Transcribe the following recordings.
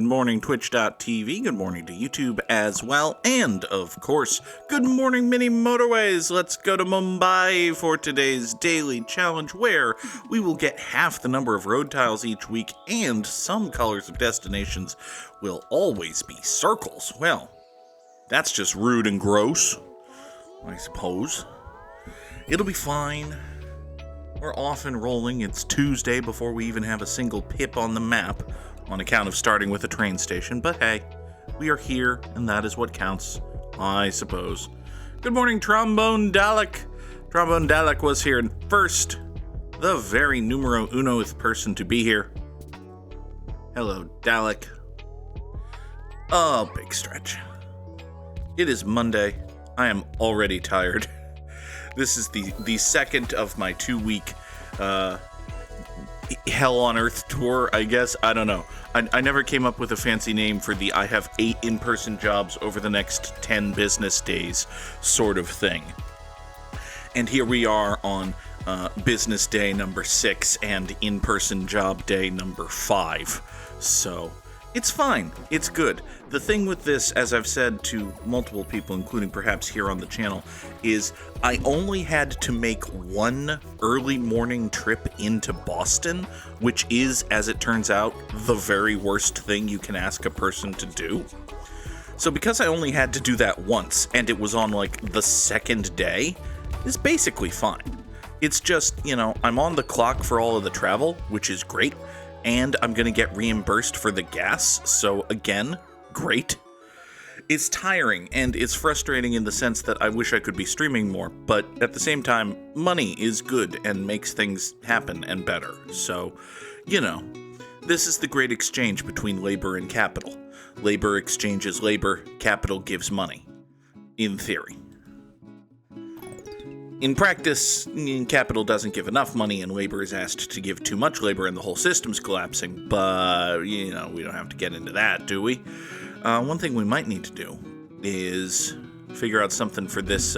Good morning, Twitch.tv. Good morning to YouTube as well. And, of course, good morning, Mini Motorways. Let's go to Mumbai for today's daily challenge, where we will get half the number of road tiles each week, and some colors of destinations will always be circles. Well, that's just rude and gross, I suppose. It'll be fine. We're off and rolling. It's Tuesday before we even have a single pip on the map, on account of starting with a train station, but hey, we are here, and that is what counts, I suppose. Good morning, Trombone Dalek. Trombone Dalek was here first, the very numero unoth person to be here. Hello, Dalek. Oh, big stretch. It is Monday. I am already tired. This is the second of my 2-week Hell on Earth tour, I guess. I don't know. I never came up with a fancy name for the I have 8 in-person jobs over the next 10 business days sort of thing. And here we are on business day number 6 and in-person job day number 5. So it's fine. It's good. The thing with this, as I've said to multiple people, including perhaps here on the channel, is I only had to make one early morning trip into Boston, which is, as it turns out, the very worst thing you can ask a person to do. So because I only had to do that once, and it was on, like, the second day, it's basically fine. It's just, I'm on the clock for all of the travel, which is great, and I'm going to get reimbursed for the gas, so again, great. It's tiring, and it's frustrating in the sense that I wish I could be streaming more, but at the same time, money is good and makes things happen and better. So, this is the great exchange between labor and capital. Labor exchanges labor, capital gives money. In theory. In practice, capital doesn't give enough money and labor is asked to give too much labor and the whole system's collapsing, but, we don't have to get into that, do we? One thing we might need to do is figure out something for this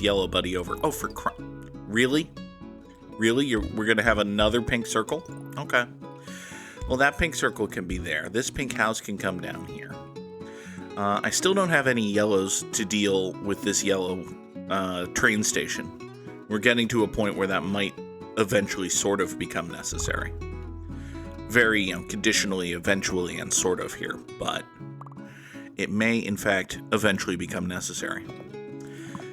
yellow buddy over. Oh, really? Really? We're going to have another pink circle? Okay. Well, that pink circle can be there. This pink house can come down here. I still don't have any yellows to deal with this yellow train station. We're getting to a point where that might eventually sort of become necessary. Very, conditionally, eventually, and sort of here, but it may, in fact, eventually become necessary.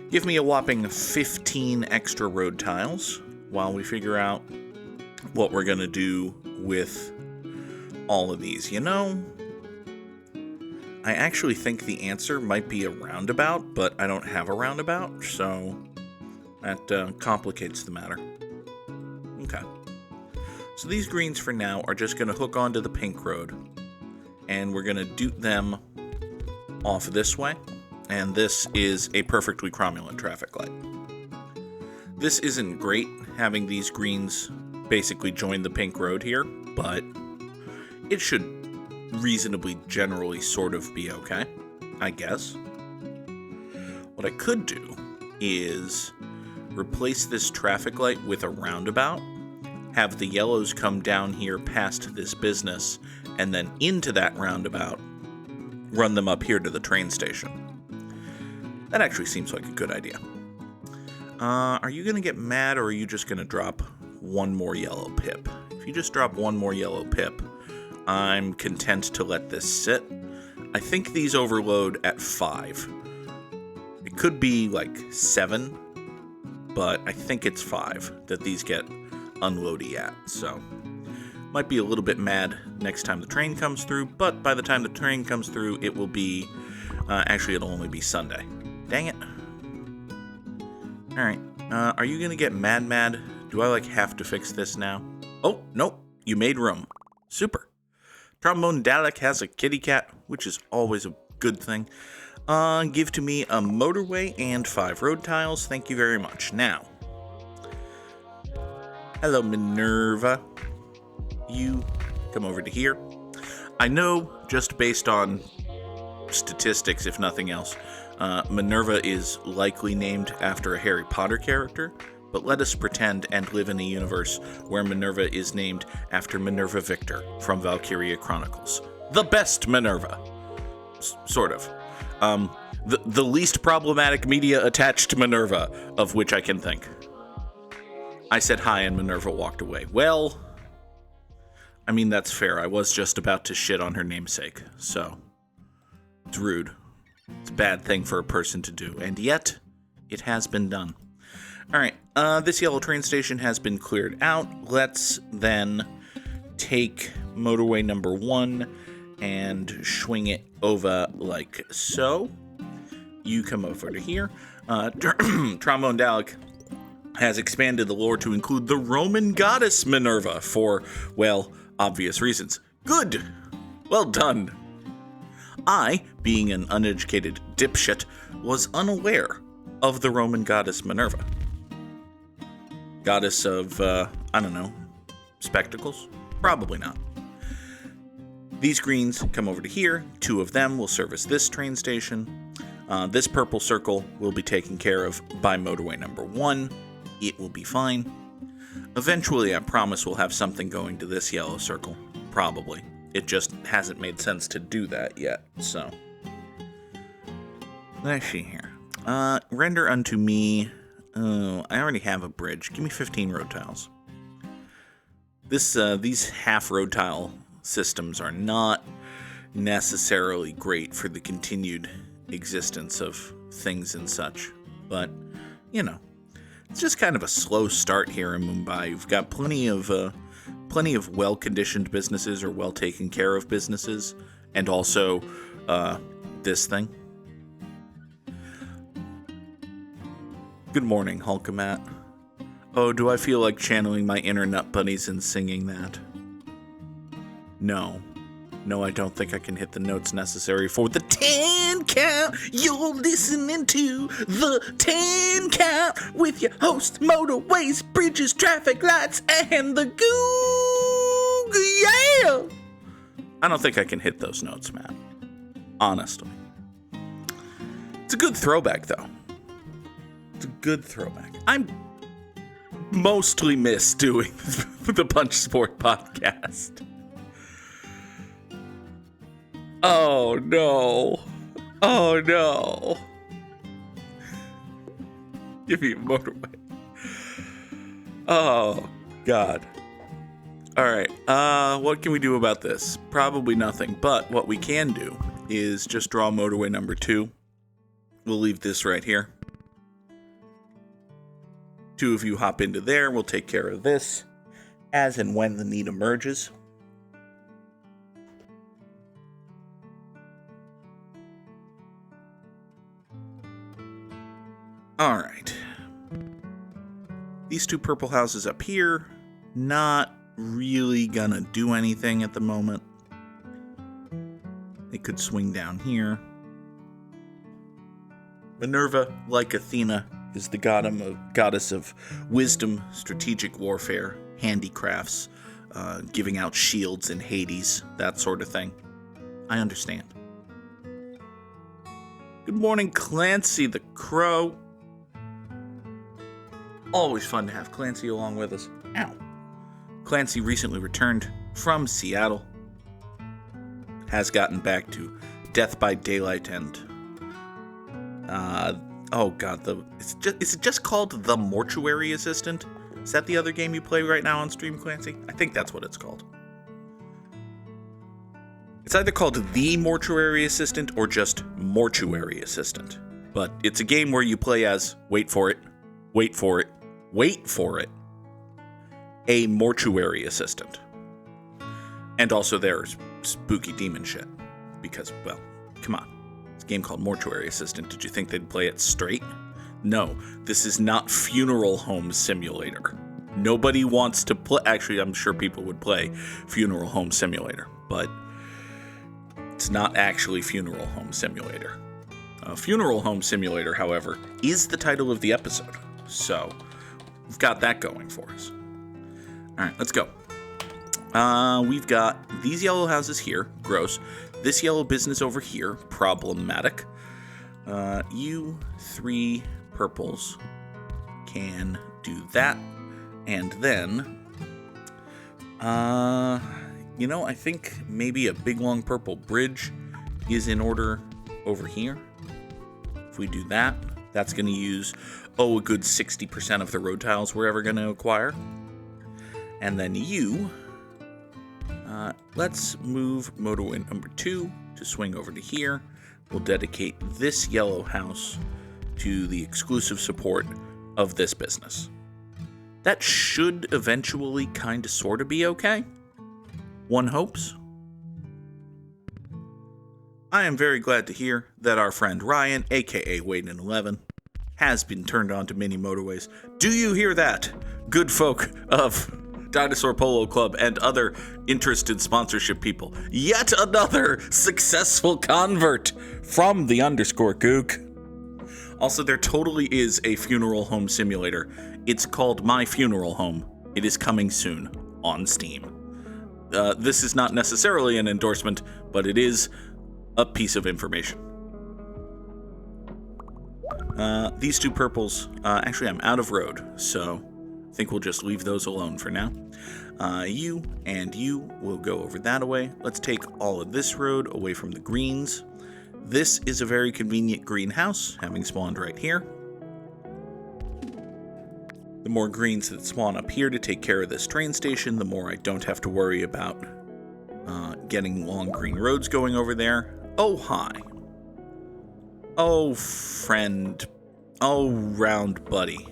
Give me a whopping 15 extra road tiles while we figure out what we're going to do with all of these. I actually think the answer might be a roundabout, but I don't have a roundabout, so that complicates the matter. Okay. So these greens for now are just going to hook onto the pink road, and we're going to dupe them off this way, and this is a perfectly cromulent traffic light. This isn't great, having these greens basically join the pink road here, but it should reasonably generally sort of be okay, I guess. What I could do is replace this traffic light with a roundabout, have the yellows come down here past this business, and then into that roundabout, run them up here to the train station. That actually seems like a good idea. Are you going to get mad, or are you just going to drop one more yellow pip? If you just drop one more yellow pip, I'm content to let this sit. I think these overload at 5. It could be like 7, but I think it's 5 that these get unloady at, so might be a little bit mad next time the train comes through, but by the time the train comes through, it will be, actually it'll only be Sunday. Dang it. Alright, are you gonna get mad? Do I, have to fix this now? Oh, nope, you made room. Super. Trombone Dalek has a kitty cat, which is always a good thing. Give to me a motorway and 5 road tiles. Thank you very much. Now, hello, Minerva. You come over to here. I know, just based on statistics, if nothing else, Minerva is likely named after a Harry Potter character, but let us pretend and live in a universe where Minerva is named after Minerva Victor from Valkyria Chronicles. the best Minerva. Sort of. The least problematic media attached Minerva of which I can think. I said hi and Minerva walked away. Well, I mean, that's fair. I was just about to shit on her namesake, so it's rude. It's a bad thing for a person to do, and yet it has been done. All right, this yellow train station has been cleared out. Let's then take motorway number 1 and swing it over like so. You come over to here. Trombone Dalek has expanded the lore to include the Roman goddess Minerva for, well, obvious reasons. Good! Well done. I, being an uneducated dipshit, was unaware of the Roman goddess Minerva. Goddess of, I don't know, spectacles? Probably not. These greens come over to here. 2 of them will service this train station. This purple circle will be taken care of by motorway number 1. It will be fine. Eventually, I promise we'll have something going to this yellow circle. Probably. It just hasn't made sense to do that yet, so. Let's see here. Render unto me. Oh, I already have a bridge. Give me 15 road tiles. These half road tile systems are not necessarily great for the continued existence of things and such, but you know, it's just kind of a slow start here in Mumbai. You've got plenty of well-conditioned businesses or well-taken care of businesses, and also this thing. Good morning, Hulkamat. Oh, do I feel like channeling my inner nut bunnies and singing that? No, I don't think I can hit the notes necessary for the 10 count. You're listening to the 10 count with your host, Motorways, Bridges, Traffic Lights, and the Goog. Yeah! I don't think I can hit those notes, man. Honestly. It's a good throwback, though. It's a good throwback. I'm mostly miss doing the Punch Sport podcast. Oh no. Give me a motorway. Oh, God. Alright, what can we do about this? Probably nothing, but what we can do is just draw motorway number 2. We'll leave this right here. 2 of you hop into there, we'll take care of this as and when the need emerges. Alright. These 2 purple houses up here, not really gonna do anything at the moment. They could swing down here. Minerva, like Athena, is the goddess of wisdom, strategic warfare, handicrafts, giving out shields in Hades, that sort of thing. I understand. Good morning, Clancy the Crow. Always fun to have Clancy along with us. Ow. Clancy recently returned from Seattle. Has gotten back to Death by Daylight and... oh god, is it just called The Mortuary Assistant? Is that the other game you play right now on stream, Clancy? I think that's what it's called. It's either called The Mortuary Assistant or just Mortuary Assistant. But it's a game where you play as, wait for it, a mortuary assistant. And also there's spooky demon shit. Because, well, come on. It's a game called Mortuary Assistant. Did you think they'd play it straight? No, this is not Funeral Home Simulator. Nobody wants to play... Actually, I'm sure people would play Funeral Home Simulator, but it's not actually Funeral Home Simulator. Funeral Home Simulator, however, is the title of the episode. So, we've got that going for us. Alright, let's go. We've got these yellow houses here, gross. This yellow business over here, problematic. You 3 purples can do that. And then, You know, I think maybe a big long purple bridge is in order over here. If we do that, that's going to use, a good 60% of the road tiles we're ever going to acquire. And then let's move motorway number 2 to swing over to here. We'll dedicate this yellow house to the exclusive support of this business. That should eventually kind of sort of be okay. One hopes. I am very glad to hear that our friend Ryan, aka Wade11, has been turned on to mini motorways. Do you hear that, good folk of Dinosaur Polo Club and other interested sponsorship people? Yet another successful convert from the _Goog. Also, there totally is a funeral home simulator. It's called My Funeral Home. It is coming soon on Steam. This is not necessarily an endorsement, but it is a piece of information. These two purples, actually I'm out of road, so I think we'll just leave those alone for now. You and you will go over that way. Let's take all of this road away from the greens. This is a very convenient greenhouse, having spawned right here. The more greens that spawn up here to take care of this train station, the more I don't have to worry about getting long green roads going over there. Oh, hi. Oh, friend. Oh, round buddy.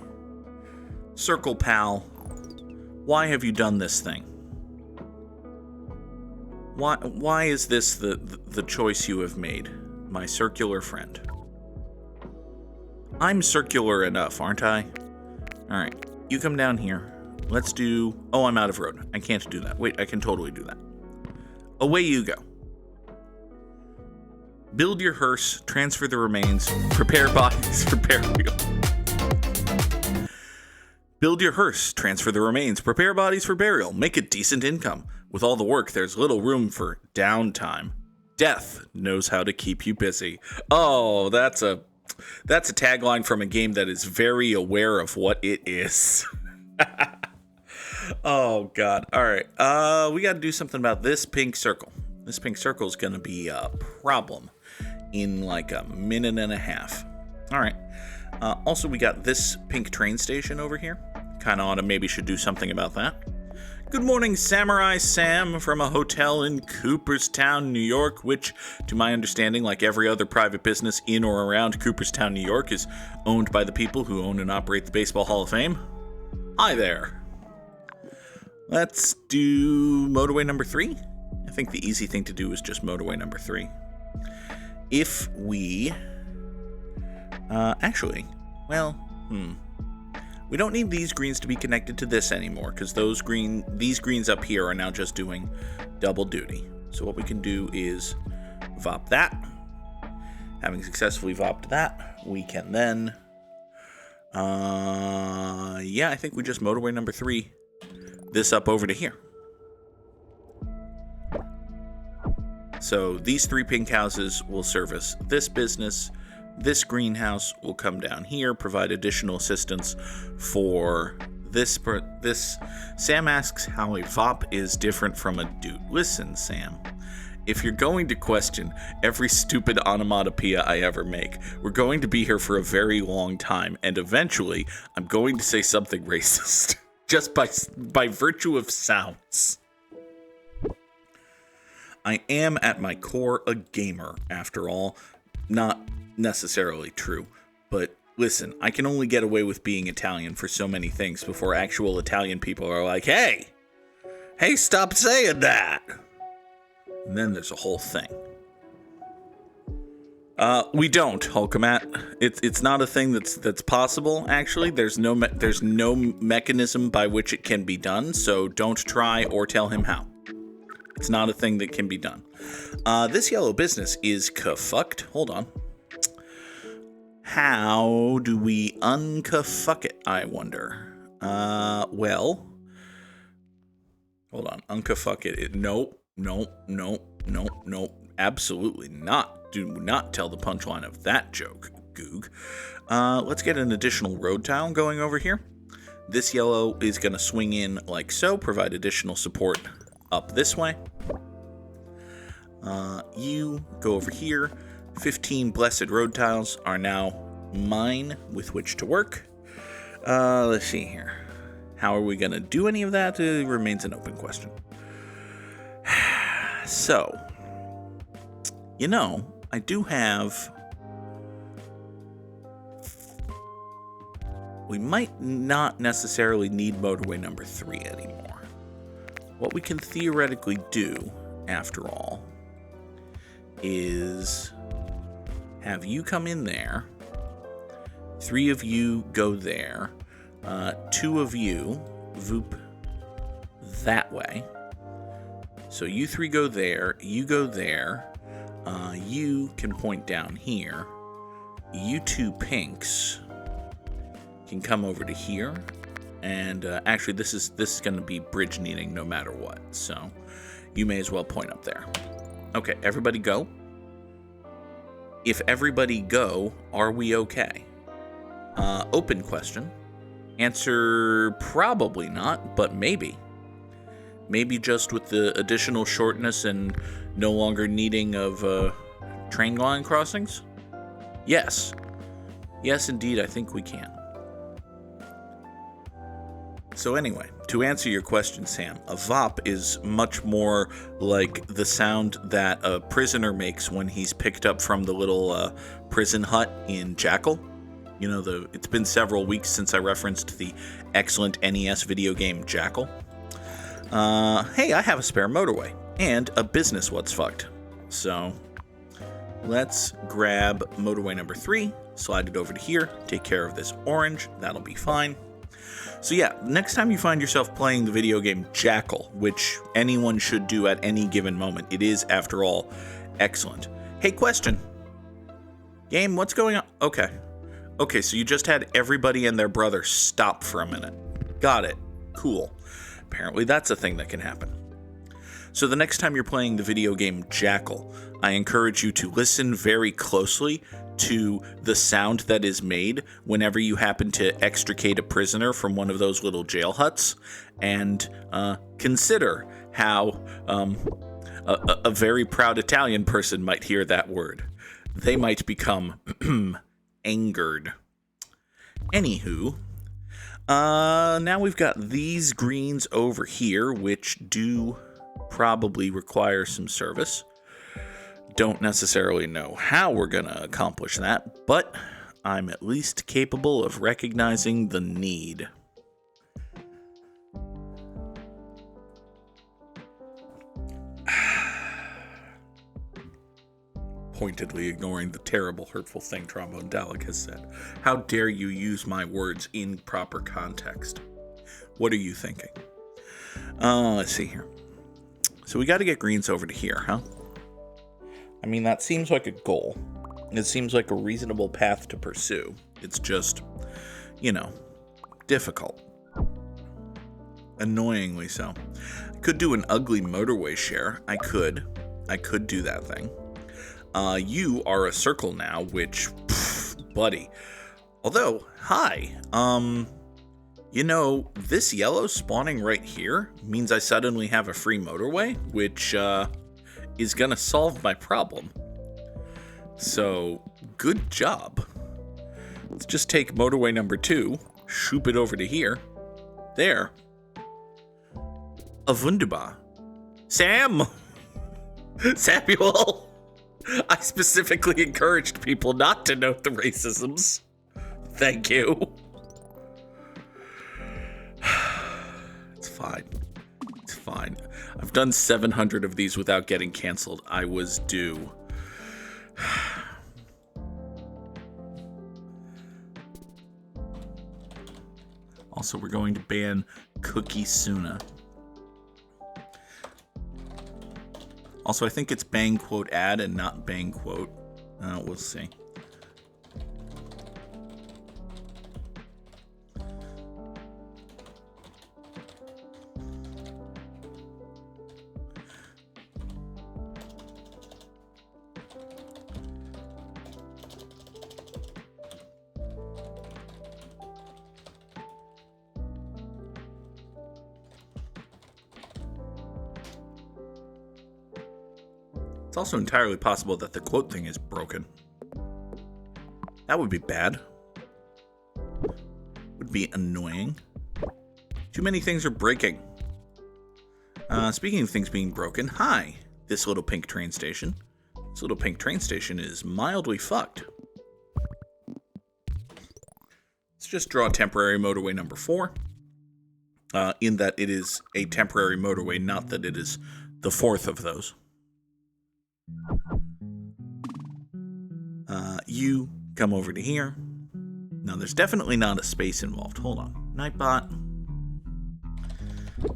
Circle pal. Why have you done this thing? Why is this the choice you have made, my circular friend? I'm circular enough, aren't I? Alright, you come down here. Let's do... Oh, I'm out of road. I can't do that. Wait, I can totally do that. Away you go. Build your hearse, transfer the remains, prepare bodies for burial. Build your hearse, transfer the remains, prepare bodies for burial, make a decent income. With all the work, there's little room for downtime. Death knows how to keep you busy. Oh, that's a tagline from a game that is very aware of what it is. Oh, God. All right. We got to do something about this pink circle. This pink circle is going to be a problem in like a minute and a half. All right. Also, we got this pink train station over here. Kind of ought to maybe should do something about that. Good morning, Samurai Sam from a hotel in Cooperstown, New York, which, to my understanding, like every other private business in or around Cooperstown, New York, is owned by the people who own and operate the Baseball Hall of Fame. Hi there. Let's do motorway number 3. I think the easy thing to do is just motorway number 3. If we... we don't need these greens to be connected to this anymore, because these greens up here are now just doing double duty. So what we can do is VOP that. Having successfully VOPed that, we can then... I think we just motorway number 3 this up over to here. So these 3 pink houses will service this business. This greenhouse will come down here, provide additional assistance for this. Sam asks how a VOP is different from a dude. Listen, Sam, if you're going to question every stupid onomatopoeia I ever make, we're going to be here for a very long time, and eventually I'm going to say something racist, just by virtue of sounds. I am at my core a gamer, after all. Not necessarily true, but listen, I can only get away with being Italian for so many things before actual Italian people are like, hey, stop saying that. And then there's a whole thing. We don't, Hulkamat. It's not a thing that's possible. Actually, there's no mechanism by which it can be done. So don't try or tell him how. It's not a thing that can be done. This yellow business is ka-fucked. Hold on. How do we unka-fuck it, I wonder? Well, hold on. Unka-fuck it. Nope. Absolutely not. Do not tell the punchline of that joke, Goog. Let's get an additional road tile going over here. This yellow is going to swing in like so, provide additional support up this way. You go over here. 15 blessed road tiles are now mine with which to work. Let's see here. How are we going to do any of that? Remains an open question. So, I do have... We might not necessarily need motorway number 3 anymore. What we can theoretically do, after all, is have you come in there, 3 of you go there, 2 of you voop that way. So you 3 go there, you go there, you can point down here, you 2 pinks can come over to here, and actually this is going to be bridge needing no matter what, so you may as well point up there. Okay, everybody go. If everybody go, are we okay? Open question. Answer probably not, but maybe. Maybe just with the additional shortness and no longer needing of train line crossings? Yes. Yes, indeed, I think we can. So anyway, to answer your question, Sam, a VOP is much more like the sound that a prisoner makes when he's picked up from the little prison hut in Jackal. It's been several weeks since I referenced the excellent NES video game Jackal. Hey, I have a spare motorway and a business what's fucked. So let's grab motorway number 3, slide it over to here, take care of this orange, that'll be fine. So yeah, next time you find yourself playing the video game Jackal, which anyone should do at any given moment, it is, after all, excellent. Hey, question. Game, what's going on? Okay, so you just had everybody and their brother stop for a minute. Got it. Cool. Apparently that's a thing that can happen. So the next time you're playing the video game Jackal, I encourage you to listen very closely to the sound that is made whenever you happen to extricate a prisoner from one of those little jail huts, and consider how a very proud Italian person might hear that word. They might become angered. Anywho, now we've got these greens over here, which do probably require some service. Don't necessarily know how we're going to accomplish that, but I'm at least capable of recognizing the need. Pointedly ignoring the terrible, hurtful thing Trombone Dalek has said. How dare you use my words in proper context? What are you thinking? Let's see here. So we got to get greens over to here, huh? I mean, that seems like a goal. It seems like a reasonable path to pursue. It's just, difficult. Annoyingly so. I could do an ugly motorway share. I could do that thing. You are a circle now, which, buddy. Although, hi. This yellow spawning right here means I suddenly have a free motorway, which, is gonna solve my problem. So, good job. Let's just take motorway number 2, shoop it over to here. There. A wunderbar. Sam! Samuel! I specifically encouraged people not to note the racisms. Thank you. It's fine. It's fine. I've done 700 of these without getting canceled. I was due. Also, we're going to ban Cookie Suna. Also, I think it's bang quote ad and not bang quote. We'll see. It's also entirely possible that the quote thing is broken. That would be bad. Would be annoying. Too many things are breaking. Speaking of things being broken, hi, this little pink train station. This little pink train station is mildly fucked. Let's just draw temporary motorway number 4. In that it is a temporary motorway, not that it is the 4th of those. You come over to here. No, there's definitely not a space involved. Hold on. Nightbot.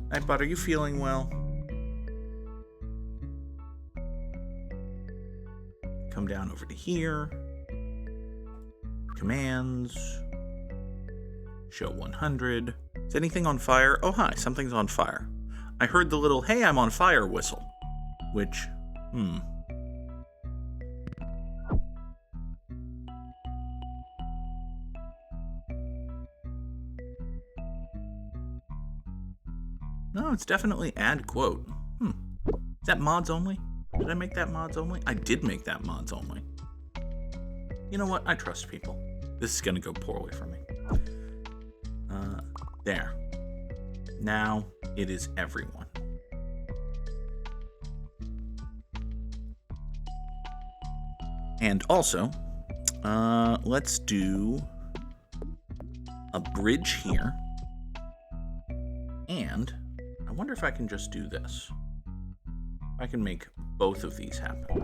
Nightbot, are you feeling well? Come down over to here. Commands. Show 100. Is anything on fire? Oh, hi, something's on fire. I heard the little, hey, I'm on fire whistle. Which, No, it's definitely add quote. Is that mods only? Did I make that mods only? I did make that mods only. You know what? I trust people. This is going to go poorly for me. There. Now it is everyone. And also, let's do a bridge here. And I wonder if I can just do this. I can make both of these happen.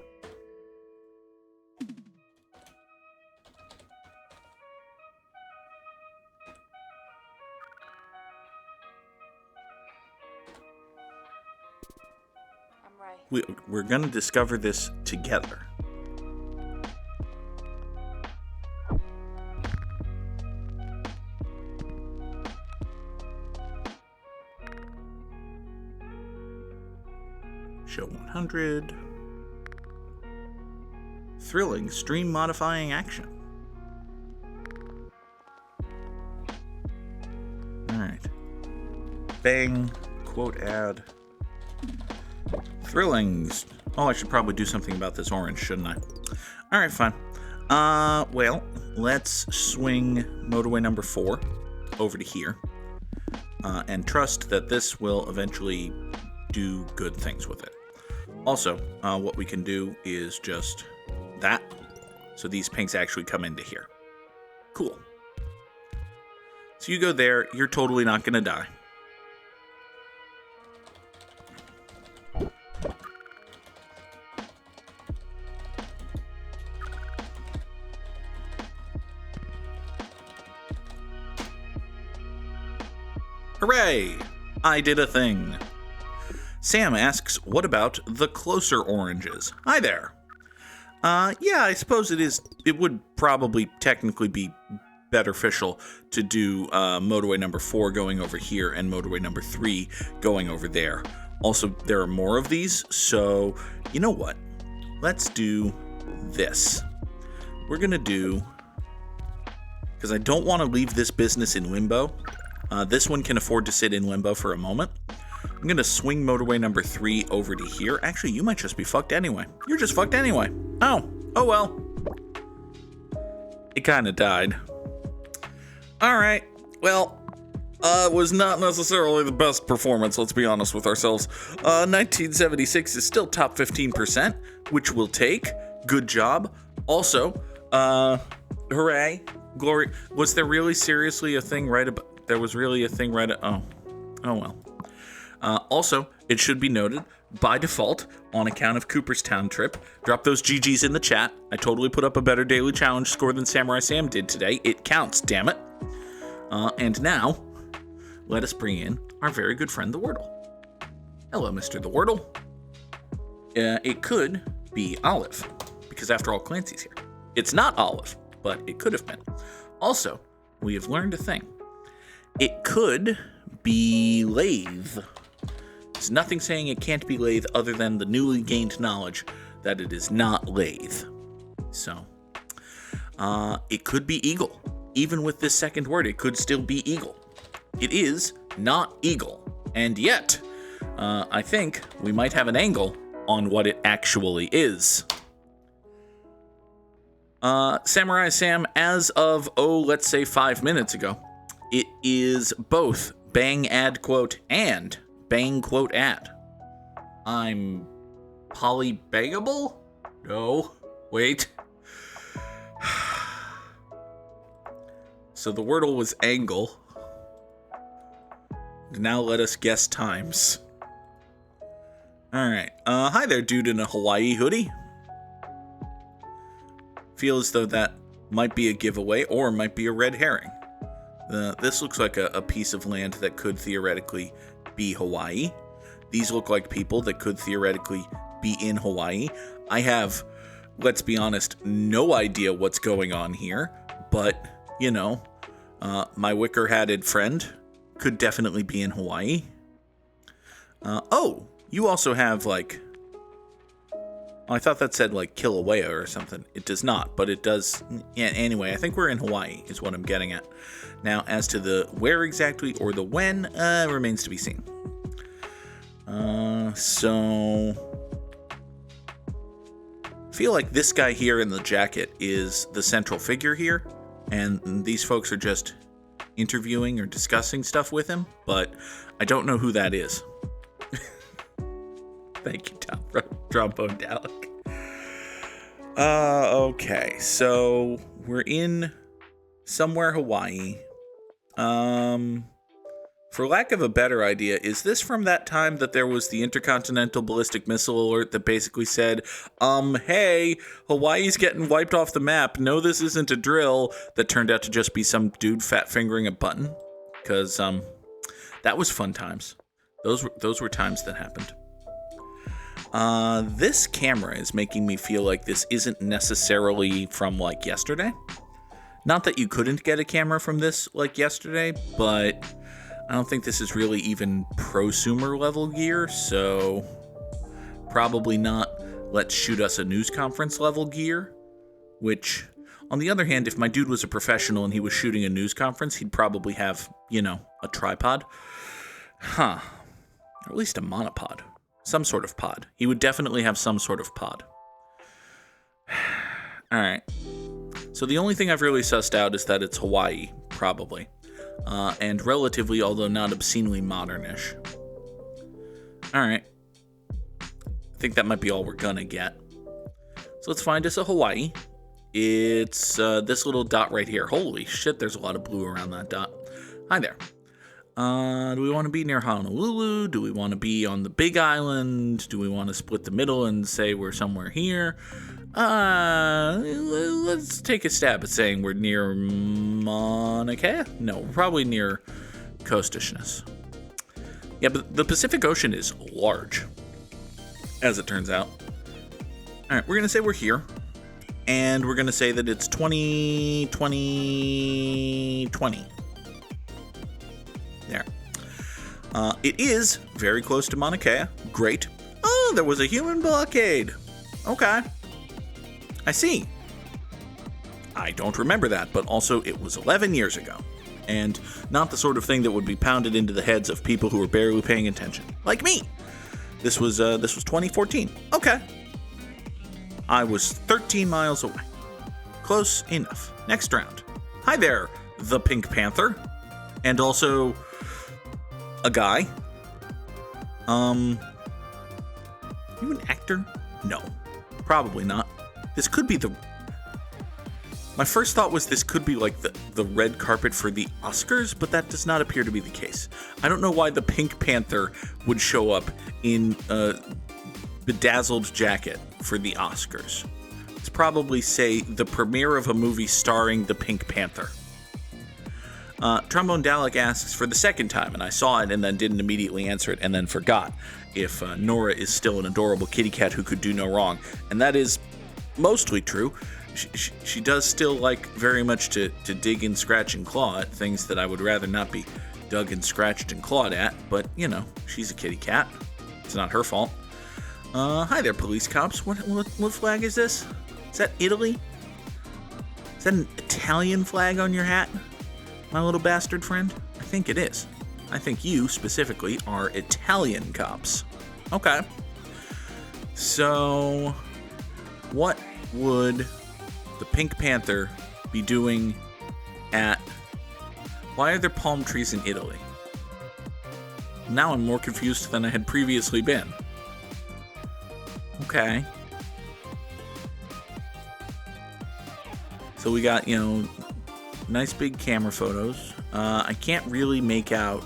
We're going to discover this together. Show 100. Thrilling stream modifying action. Alright. Bang. Quote add. Thrillings. Oh, I should probably do something about this orange, shouldn't I? Alright, fine. Well, let's swing motorway number 4 over to here. And trust that this will eventually do good things with it. Also, what we can do is just that. So these pinks actually come into here. Cool. So you go there, you're totally not going to die. Hooray! I did a thing. Sam asks, what about the closer oranges? Hi there. Yeah, I suppose it would probably technically be beneficial to do motorway number 4 going over here and motorway number 3 going over there. Also, there are more of these, so you know what? Let's do this. We're gonna do, because I don't want to leave this business in limbo. This one can afford to sit in limbo for a moment. I'm going to swing motorway number 3 over to here. Actually, you might just be fucked anyway. You're just fucked anyway. Oh well. It kind of died. Alright, well, it was not necessarily the best performance, let's be honest with ourselves. 1976 is still top 15%, which we'll take. Good job. Also, hooray, glory. Was there really seriously a thing right about... There was really a thing right... Oh well. Also, it should be noted, by default, on account of Cooperstown trip, drop those GGs in the chat. I totally put up a better daily challenge score than Samurai Sam did today. It counts, damn it. And now, let us bring in our very good friend, the Wordle. Hello, Mr. the Wordle. It could be Olive, because after all, Clancy's here. It's not Olive, but it could have been. Also, we have learned a thing. It could be Lathe. There's nothing saying it can't be Lathe other than the newly gained knowledge that it is not Lathe. So, it could be Eagle. Even with this second word, it could still be Eagle. It is not Eagle. And yet, I think we might have an angle on what it actually is. Samurai Sam, as of, let's say 5 minutes ago, it is both bang ad quote and bang quote ad. I'm polybangable? No. Wait. So the wordle was angle. Now let us guess times. Alright. Hi there, dude in a Hawaii hoodie. Feel as though that might be a giveaway or might be a red herring. This looks like a piece of land that could theoretically be Hawaii. These look like people that could theoretically be in Hawaii. I have, let's be honest, no idea what's going on here, but, you know, my wicker-hatted friend could definitely be in Hawaii. Oh, you also have, like... I thought that said, like, Kilauea or something. It does not, but it does... Yeah, anyway, I think we're in Hawaii, is what I'm getting at. Now, as to the where exactly or the when, remains to be seen. So... I feel like this guy here in the jacket is the central figure here, and these folks are just interviewing or discussing stuff with him, but I don't know who that is. Thank you, Tom. Trombone Dalek. Okay, so we're in somewhere Hawaii. For lack of a better idea, is this from that time that there was the Intercontinental Ballistic Missile Alert that basically said, hey, Hawaii's getting wiped off the map. No, this isn't a drill, that turned out to just be some dude fat fingering a button? Because, that was fun times. Those were times that happened. This camera is making me feel like this isn't necessarily from, like, yesterday. Not that you couldn't get a camera from this, like, yesterday, but I don't think this is really even prosumer level gear, so probably not let's shoot us a news conference level gear, which, on the other hand, if my dude was a professional and he was shooting a news conference, he'd probably have, you know, a tripod. Or at least a monopod. Some sort of pod. He would definitely have some sort of pod. Alright. So the only thing I've really sussed out is that it's Hawaii, probably. And relatively, although not obscenely modernish. Alright. I think that might be all we're gonna get. So let's find us a Hawaii. It's this little dot right here. Holy shit, there's a lot of blue around that dot. Hi there. Do we want to be near Honolulu? Do we want to be on the Big Island? Do we want to split the middle and say we're somewhere here? Let's take a stab at saying we're near Mauna Kea? No, we're probably near Coastishness. Yeah, but the Pacific Ocean is large, as it turns out. All right, we're going to say we're here, and we're going to say that it's 2020. There. It is very close to Mauna Kea. Great. Oh, there was a human blockade. Okay. I see. I don't remember that, but also it was 11 years ago. And not the sort of thing that would be pounded into the heads of people who were barely paying attention. Like me. This was 2014. Okay. I was 13 miles away. Close enough. Next round. Hi there, the Pink Panther. And also a guy. You an actor? No. Probably not. This could be the... My first thought was this could be like the red carpet for the Oscars, but that does not appear to be the case. I don't know why the Pink Panther would show up in a bedazzled jacket for the Oscars. Let's probably say the premiere of a movie starring the Pink Panther. Trombone Dalek asks for the second time, and I saw it and then didn't immediately answer it and then forgot if Nora is still an adorable kitty cat who could do no wrong. And that is mostly true. She does still like very much to dig and scratch and claw at things that I would rather not be dug and scratched and clawed at, but, you know, she's a kitty cat. It's not her fault. Hi there, police cops. What flag is this? Is that Italy? Is that an Italian flag on your hat, my little bastard friend? I think it is. I think you, specifically, are Italian cops. Okay. So, what would the Pink Panther be doing at... Why are there palm trees in Italy? Now I'm more confused than I had previously been. Okay. So we got, nice big camera photos. I can't really make out...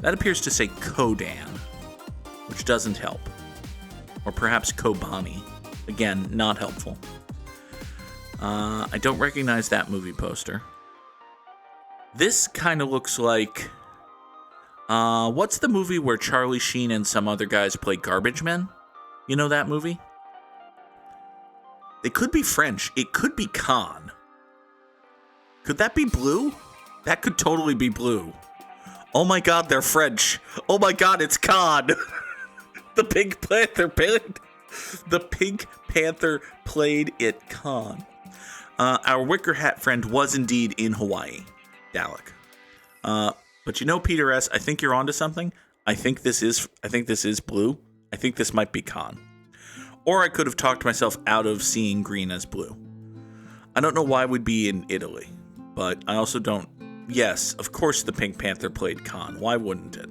That appears to say Kodan, which doesn't help. Or perhaps Kobani. Again, not helpful. I don't recognize that movie poster. This kind of looks like... what's the movie where Charlie Sheen and some other guys play garbage men? You know that movie? They could be French. It could be Cannes. Could that be blue? That could totally be blue. Oh my god, they're French. Oh my god, it's Cannes. The Pink Panther played at Cannes. Our wicker hat friend was indeed in Hawaii, Dalek. But Peter S., I think you're onto something. I think this is blue. I think this might be Cannes. Or I could have talked myself out of seeing green as blue. I don't know why we'd be in Italy, but I also don't... Yes, of course the Pink Panther played Cannes. Why wouldn't it?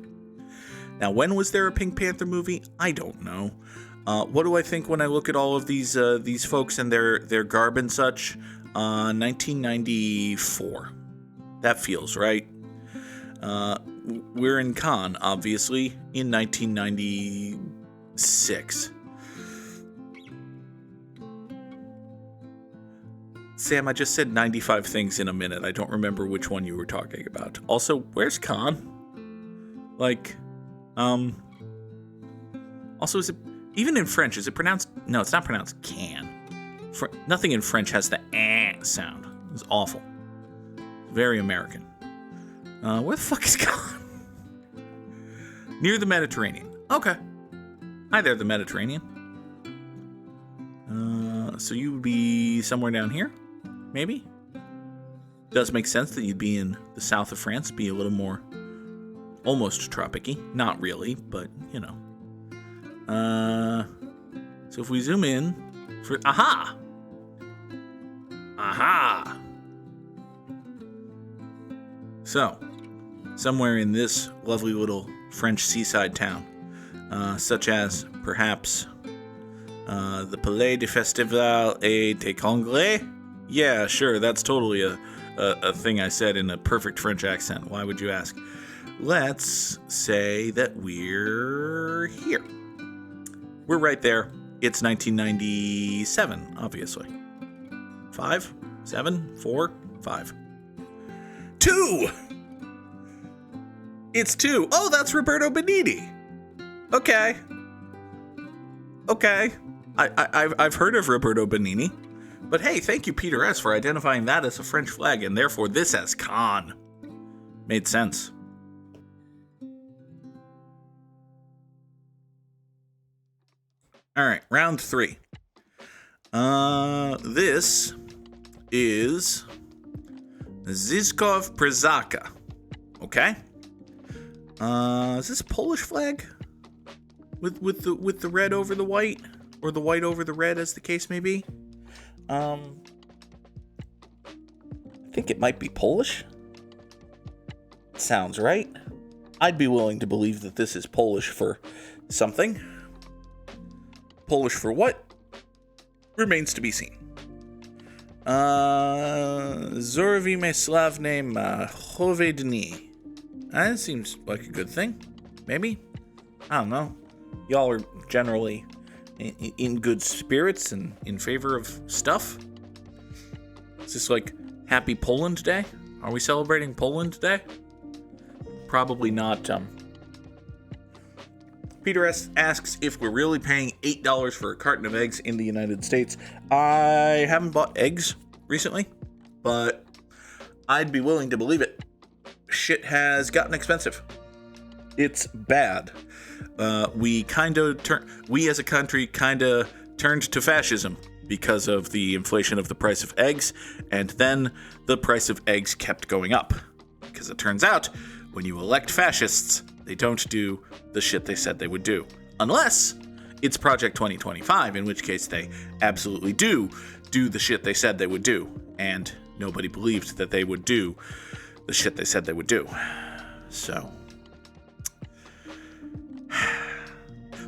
Now, when was there a Pink Panther movie? I don't know. What do I think when I look at all of these folks and their garb and such? 1994. That feels right. We're in Cannes, obviously, in 1996. Sam, I just said 95 things in a minute. I don't remember which one you were talking about. Also, where's Cannes? Also, is it, even in French, is it pronounced, no, it's not pronounced can. Nothing in French has the sound. It's awful. Very American. Where the fuck is Cannes? Near the Mediterranean. Okay. Hi there, the Mediterranean. So you would be somewhere down here? Maybe? Does make sense that you'd be in the south of France, be a little more almost tropic-y. Not really, but, So if we zoom in for... Aha! Aha! So, somewhere in this lovely little French seaside town, such as, perhaps, the Palais de Festival et des Congrès? Yeah, sure, that's totally a thing I said in a perfect French accent. Why would you ask? Let's say that we're here. We're right there. It's 1997, obviously. 5, 7, 4, 5. 2! It's 2. Oh, that's Roberto Benigni. Okay. I've heard of Roberto Benigni. But hey, thank you, Peter S., for identifying that as a French flag, and therefore this as Cannes. Made sense. Alright, round 3. This is Zizkov Przaka. Okay? Is this a Polish flag? With the red over the white? Or the white over the red, as the case may be? I think it might be Polish. Sounds right. I'd be willing to believe that this is Polish for something. Polish for what? Remains to be seen. Zorvime Slavne Mahovedni. That seems like a good thing. Maybe? I don't know. Y'all are generally in good spirits and in favor of stuff? Is this like Happy Poland Day? Are we celebrating Poland Day? Probably not. Peter S. asks if we're really paying $8 for a carton of eggs in the United States. I haven't bought eggs recently, but I'd be willing to believe it. Shit has gotten expensive. It's bad. We as a country kinda turned to fascism because of the inflation of the price of eggs, and then the price of eggs kept going up. Because it turns out, when you elect fascists, they don't do the shit they said they would do. Unless it's Project 2025, in which case they absolutely do the shit they said they would do. And nobody believed that they would do the shit they said they would do. So.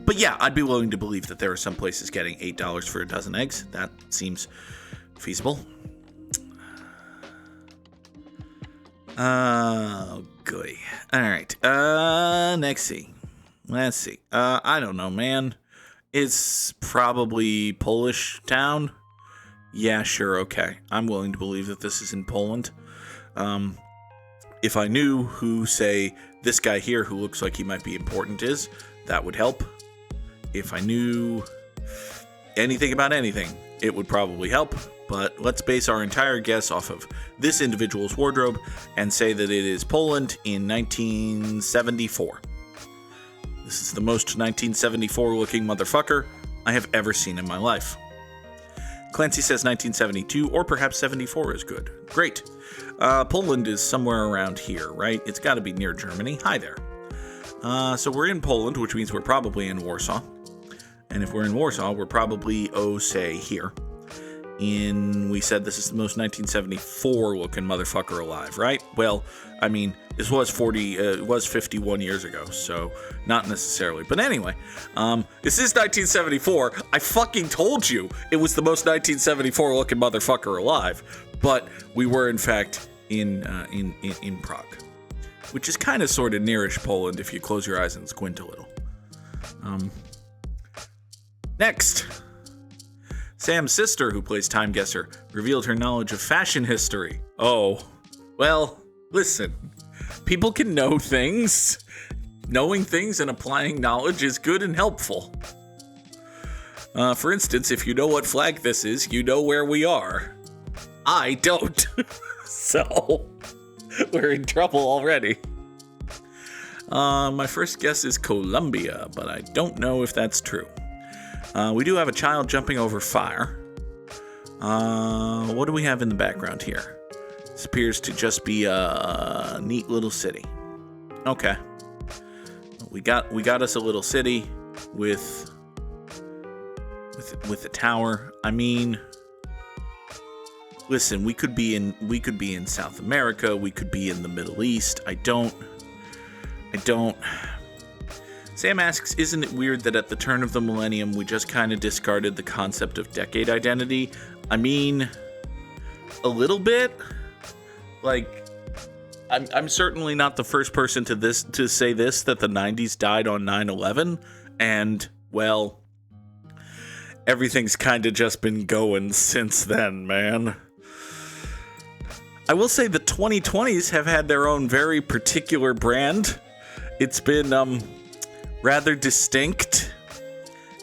But yeah, I'd be willing to believe that there are some places getting $8 for a dozen eggs. That seems feasible. Oh, goy. All right. Let's see. I don't know, man. It's probably Polish town. Yeah, sure, okay. I'm willing to believe that this is in Poland. If I knew who, say, this guy here who looks like he might be important is, that would help. If I knew anything about anything, it would probably help. But let's base our entire guess off of this individual's wardrobe and say that it is Poland in 1974. This is the most 1974-looking motherfucker I have ever seen in my life. Clancy says 1972, or perhaps 74 is good. Great. Poland is somewhere around here, right? It's got to be near Germany. Hi there. So we're in Poland, which means we're probably in Warsaw. And if we're in Warsaw, we're probably, say, here. We said this is the most 1974-looking motherfucker alive, right? Well, I mean, this was 51 years ago, so not necessarily. But anyway, this is 1974. I fucking told you it was the most 1974-looking motherfucker alive. But we were, in fact, in Prague, which is kind of sort of nearish Poland if you close your eyes and squint a little. Next. Sam's sister, who plays Time Guesser, revealed her knowledge of fashion history. Oh, well, listen. People can know things. Knowing things and applying knowledge is good and helpful. For instance, if you know what flag this is, you know where we are. I don't. So, we're in trouble already. My first guess is Colombia, but I don't know if that's true. We do have a child jumping over fire. What do we have in the background here? This appears to just be a neat little city. Okay. We got us a little city with a tower. I mean, listen, we could be in South America, we could be in the Middle East. I don't. Sam asks, isn't it weird that at the turn of the millennium, we just kind of discarded the concept of decade identity? I mean, a little bit. Like, I'm certainly not the first person to say this, that the 90s died on 9/11, and, well, everything's kind of just been going since then, man. I will say the 2020s have had their own very particular brand. It's been, rather distinct,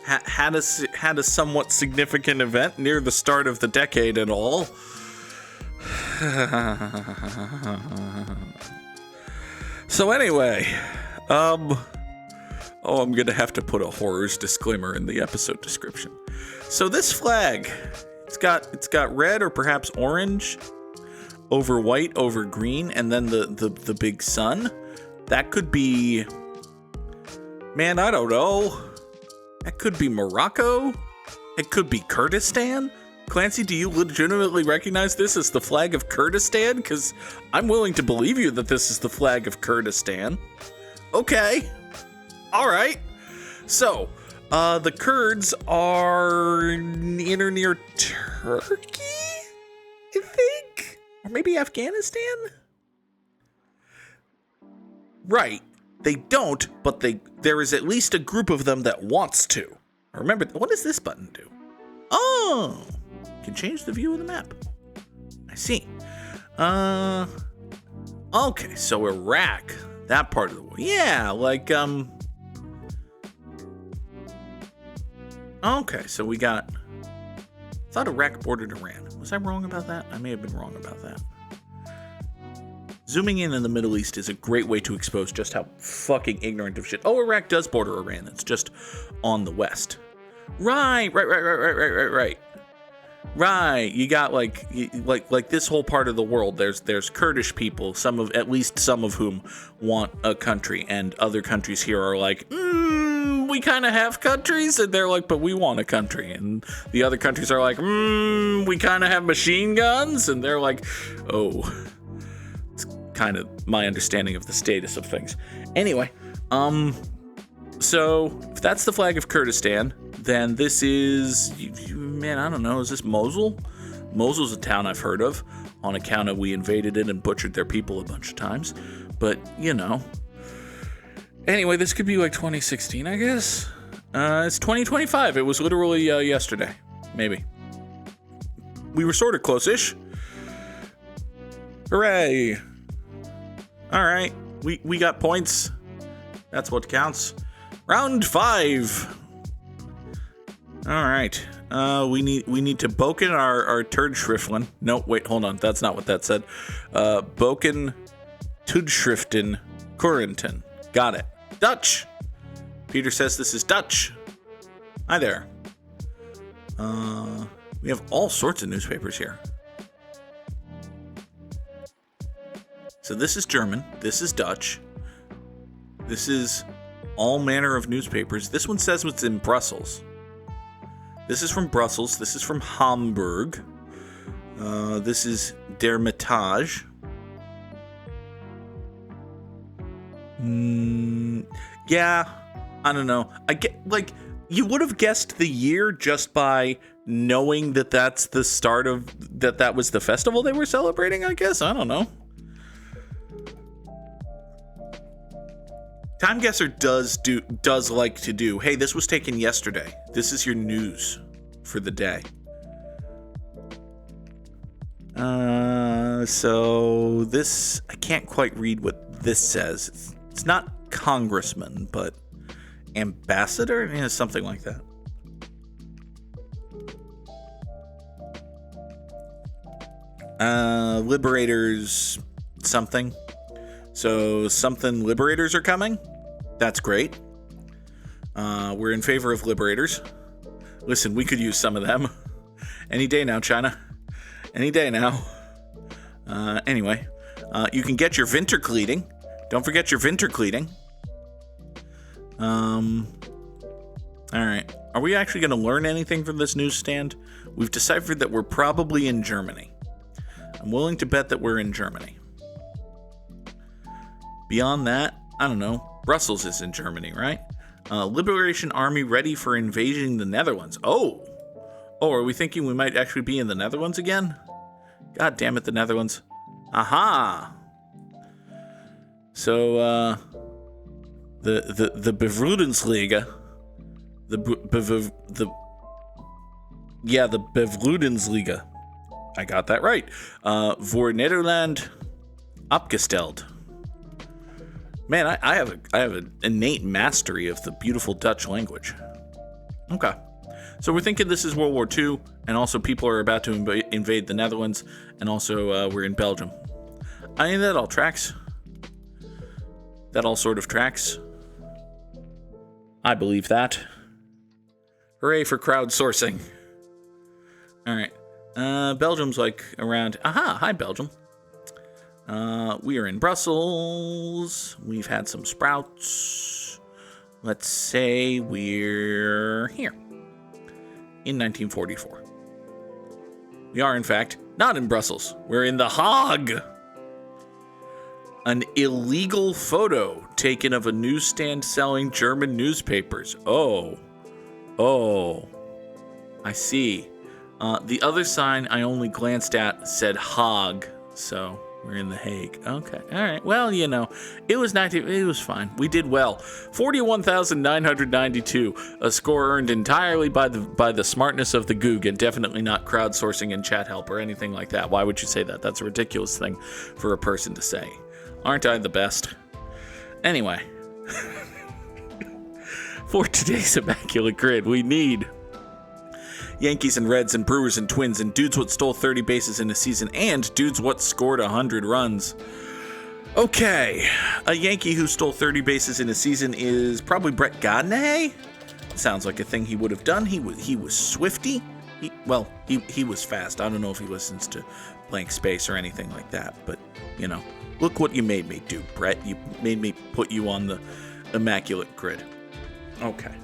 had a somewhat significant event near the start of the decade and all. So anyway, I'm gonna have to put a horrors disclaimer in the episode description. So this flag, it's got red or perhaps orange over white over green, and then the big sun. That could be, man, I don't know. That could be Morocco. It could be Kurdistan. Clancy, do you legitimately recognize this as the flag of Kurdistan? Because I'm willing to believe you that this is the flag of Kurdistan. Okay. All right. So, the Kurds are near Turkey, I think? Or maybe Afghanistan? Right. They don't, but there is at least a group of them that wants to. Remember, what does this button do? Oh, can change the view of the map. I see. Okay, so Iraq, that part of the world. Yeah, like, okay, so we got, I thought Iraq bordered Iran. Was I wrong about that? I may have been wrong about that. Zooming in the Middle East is a great way to expose just how fucking ignorant of shit. Oh, Iraq does border Iran. It's just on the west. Right. Right. You got like this whole part of the world. There's Kurdish people, at least some of whom want a country, and other countries here are like, we kind of have countries. And they're like, but we want a country. And the other countries are like, we kind of have machine guns. And they're like, oh, it's kind of my understanding of the status of things. Anyway, so if that's the flag of Kurdistan, then this is, man, I don't know, is this Mosul? Mosul's a town I've heard of on account of we invaded it and butchered their people a bunch of times. But, you know. Anyway, this could be like 2016, I guess. It's 2025. It was literally yesterday. Maybe. We were sort of close-ish. Hooray. All right. We got points. That's what counts. Round 5. All right. We need to Boken our Turdschriften. No, wait, hold on. That's not what that said. Boken Tudschriften Kurenton. Got it. Dutch. Peter says this is Dutch. Hi there. We have all sorts of newspapers here. So this is German. This is Dutch. This is all manner of newspapers. This one says it's in Brussels. This is from Brussels. This is from Hamburg. This is Der Mittag. Yeah, I don't know. I get, like, you would have guessed the year just by knowing that that's the start of, that was the festival they were celebrating, I guess. I don't know. Time Guesser does like to do, hey, this was taken yesterday. This is your news for the day. So this, I can't quite read what this says. It's not congressman, but ambassador? Yeah, something like that. Liberators something. So something liberators are coming. That's great. We're in favor of liberators. Listen, we could use some of them. Any day now, China. Any day now. Anyway, you can get your Winterkleiding. Don't forget your Winterkleiding. Alright. Are we actually going to learn anything from this newsstand? We've deciphered that we're probably in Germany. I'm willing to bet that we're in Germany. Beyond that, I don't know. Brussels is in Germany, right? Liberation Army ready for invading the Netherlands. Oh, are we thinking we might actually be in the Netherlands again? God damn it, the Netherlands. Aha! So, the Bevrijdensliga, the Bevrijdensliga. I got that right. Voor Nederland opgesteld. Man, I have an innate mastery of the beautiful Dutch language. Okay. So we're thinking this is World War II, and also people are about to invade the Netherlands, and also we're in Belgium. I mean, that all tracks. That all sort of tracks. I believe that. Hooray for crowdsourcing. All right. Belgium's like around... Aha! Hi, Belgium. We are in Brussels. We've had some sprouts. Let's say we're here. In 1944. We are, in fact, not in Brussels. We're in The Hague. An illegal photo taken of a newsstand selling German newspapers. Oh. I see. The other sign I only glanced at said Hague, so we're in The Hague. Okay, all right. Well, you know, it was fine. We did well. 41,992, a score earned entirely by the smartness of the Goog, and definitely not crowdsourcing and chat help or anything like that. Why would you say that? That's a ridiculous thing for a person to say. Aren't I the best? Anyway, for today's Immaculate Grid, we need Yankees and Reds and Brewers and Twins and dudes what stole 30 bases in a season and dudes what scored 100 runs. Okay, a Yankee who stole 30 bases in a season is probably Brett Gardner. Sounds like a thing he would have done. He was swifty. He was fast. I don't know if he listens to Blank Space or anything like that, but, you know, look what you made me do, Brett. You made me put you on the Immaculate Grid. Okay.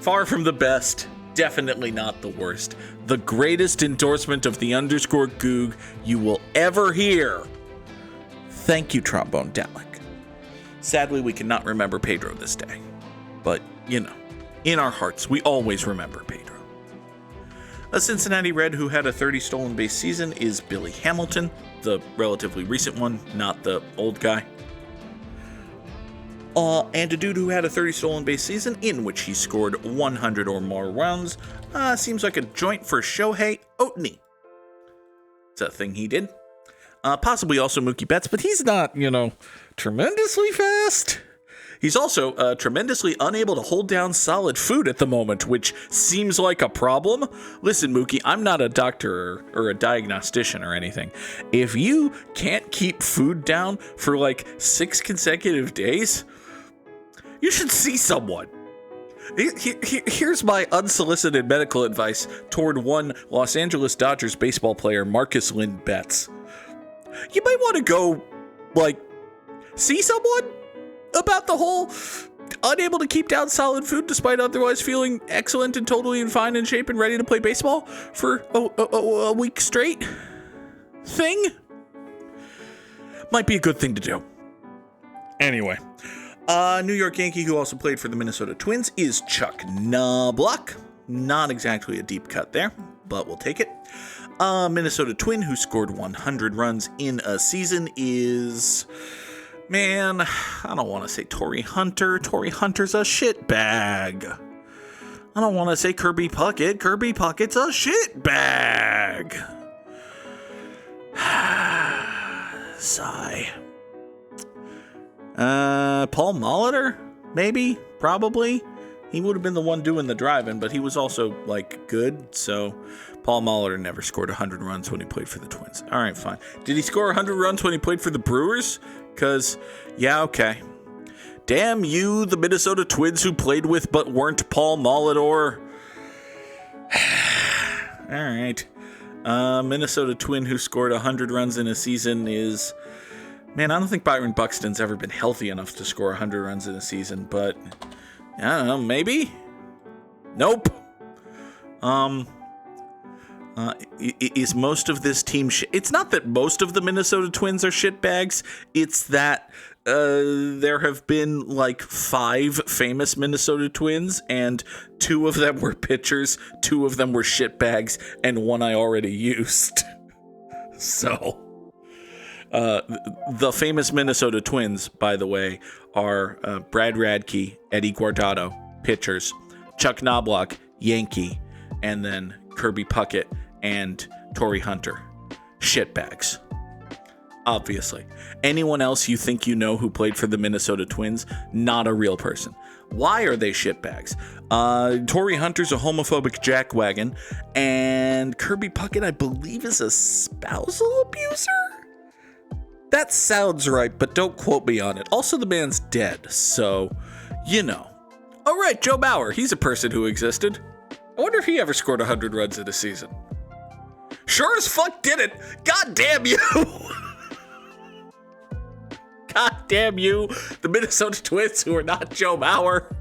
Far from the best, definitely not the worst. The greatest endorsement of the underscore Goog you will ever hear. Thank you, Trombone Dalek. Sadly, we cannot remember Pedro this day. But, you know, in our hearts, we always remember Pedro. A Cincinnati Red who had a 30 stolen base season is Billy Hamilton, the relatively recent one, not the old guy. And a dude who had a 30 stolen base season in which he scored 100 or more runs seems like a joint for Shohei Ohtani. It's a thing he did. Possibly also Mookie Betts, but he's not, tremendously fast. He's also tremendously unable to hold down solid food at the moment, which seems like a problem. Listen, Mookie, I'm not a doctor or a diagnostician or anything. If you can't keep food down for like 6 consecutive days, you should see someone. Here's my unsolicited medical advice toward one Los Angeles Dodgers baseball player, Marcus Lynn Betts. You might want to go, see someone about the whole unable to keep down solid food despite otherwise feeling excellent and totally in fine in shape and ready to play baseball for a week straight thing. Might be a good thing to do. Anyway, New York Yankee who also played for the Minnesota Twins is Chuck Knobloch. Not exactly a deep cut there, but we'll take it. Minnesota Twin who scored 100 runs in a season is... Man, I don't want to say Torrey Hunter. Torrey Hunter's a shitbag. I don't want to say Kirby Puckett. Kirby Puckett's a shitbag. Sigh. Paul Molitor? Maybe? Probably? He would have been the one doing the driving, but he was also, good, so... Paul Molitor never scored 100 runs when he played for the Twins. All right, fine. Did he score 100 runs when he played for the Brewers? Because, yeah, okay. Damn you, the Minnesota Twins who played with but weren't Paul Molitor. All right. Minnesota Twin who scored 100 runs in a season is... Man, I don't think Byron Buxton's ever been healthy enough to score 100 runs in a season, but... I don't know, maybe? Nope. Is most of this team it's not that most of the Minnesota Twins are shitbags, it's that there have been 5 famous Minnesota Twins, and 2 of them were pitchers, 2 of them were shitbags, and 1 I already used. So, the famous Minnesota Twins, by the way, are Brad Radke, Eddie Guardado, pitchers, Chuck Knobloch, Yankee, and then Kirby Puckett and Torrey Hunter. Shitbags. Obviously. Anyone else you think you know who played for the Minnesota Twins, not a real person. Why are they shitbags? Torrey Hunter's a homophobic jackwagon, and Kirby Puckett, I believe, is a spousal abuser? That sounds right, but don't quote me on it. Also, the man's dead, so, Oh, right, Joe Bauer. He's a person who existed. I wonder if he ever scored 100 runs in a season. Sure as fuck did it. God damn you. God damn you. The Minnesota Twins who are not Joe Bauer.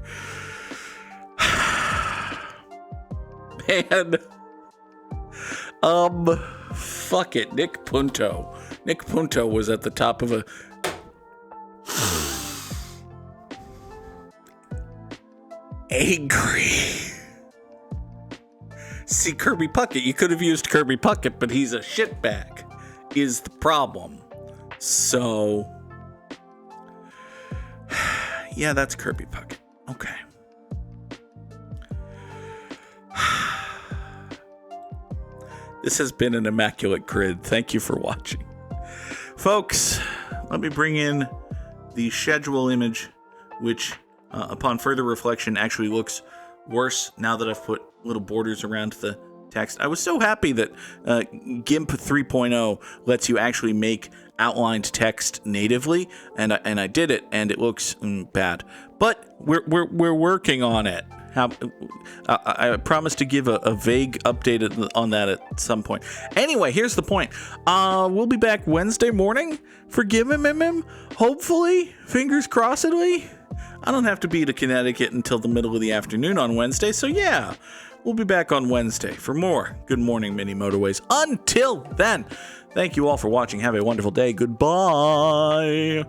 Man. Fuck it. Nick Punto. Nick Punto was at the top of a... Angry. See, Kirby Puckett, you could have used Kirby Puckett, but he's a shitbag, is the problem. So, yeah, that's Kirby Puckett. Okay. This has been an immaculate grid. Thank you for watching. Folks, let me bring in the schedule image, which, upon further reflection, actually looks worse now that I've put little borders around the text. I was so happy that GIMP 3.0 lets you actually make outlined text natively, and I did it, and it looks bad. But we're working on it. I promise to give a vague update on that at some point. Anyway, here's the point. We'll be back Wednesday morning for Give Him. Hopefully, fingers crossedly. I don't have to be to Connecticut until the middle of the afternoon on Wednesday, so yeah, we'll be back on Wednesday for more Good Morning Mini Motorways. Until then, thank you all for watching. Have a wonderful day. Goodbye.